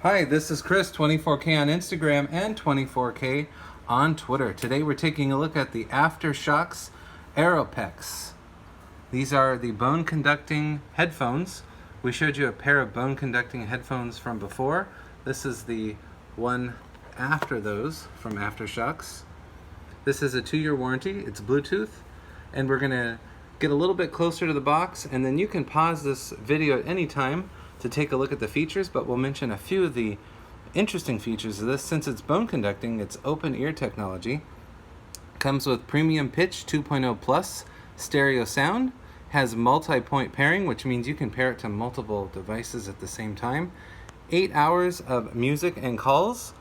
Hi, this is Chris, 24K on Instagram and 24K on Twitter. Today we're taking a look at the AfterShokz Aeropex. These are the bone conducting headphones. We showed you a pair of bone conducting headphones from before. This is the one after those from AfterShokz. This is a 2-year warranty. It's Bluetooth, and we're gonna get a little bit closer to the box, and then you can pause this video at any time to take a look at the features, but we'll mention a few of the interesting features of this. Since it's bone conducting, it's open ear technology. Comes with PremiumPitch 2.0 Plus stereo sound, has multi-point pairing, which means you can pair it to multiple devices at the same time. 8 hours of music and calls,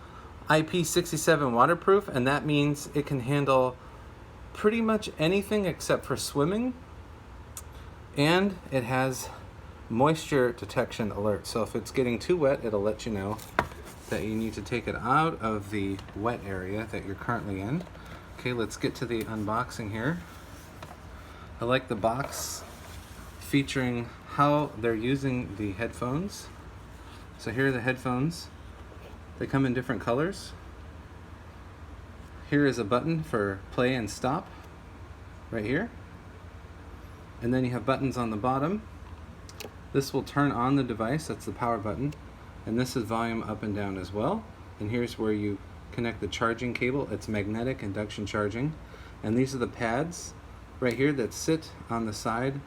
IP67 waterproof, and that means it can handle pretty much anything except for swimming. And it has moisture detection alert, so if it's getting too wet, it'll let you know that you need to take it out of the wet area that you're currently in. Okay, let's get to the unboxing here. I like the box featuring how they're using the headphones. So here are the headphones. They come in different colors. Here is a button for play and stop right here, and then you have buttons on the bottom. This will turn on the device, that's the power button, and this is volume up and down as well. And here's where you connect the charging cable. It's magnetic induction charging. And these are the pads right here that sit on the side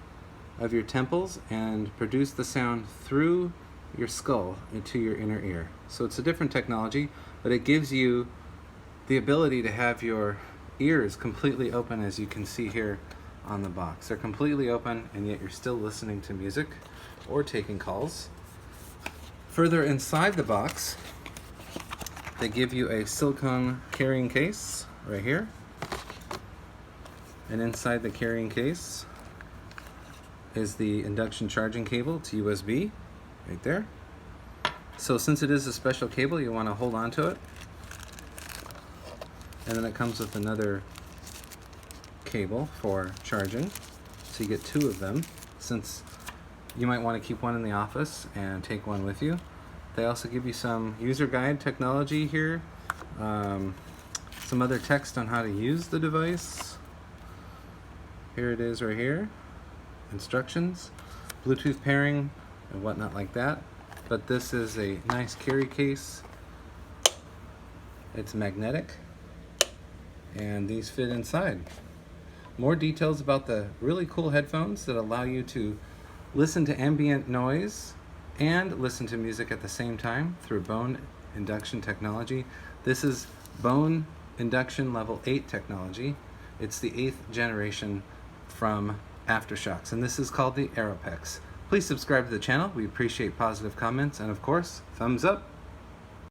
of your temples and produce the sound through your skull into your inner ear. So it's a different technology, but it gives you the ability to have your ears completely open, as you can see here on the box. They're completely open, and yet you're still listening to music or taking calls. Further inside the box, they give you a silicone carrying case right here. And inside the carrying case is the induction charging cable. It's USB right there. So since it is a special cable, you want to hold on to it. And then it comes with another cable for charging. So you get 2 of them, since you might want to keep one in the office and take one with you. They also give you some user guide technology here, some other text on how to use the device. Here it is right here, instructions, Bluetooth pairing and whatnot like that. But this is a nice carry case. It's magnetic, and these fit inside. More details about the really cool headphones that allow you to listen to ambient noise and listen to music at the same time through bone induction technology. This is bone induction level 8 technology. It's the 8th generation from AfterShokz, and this is called the Aeropex. Please subscribe to the channel. We appreciate positive comments, and of course, thumbs up.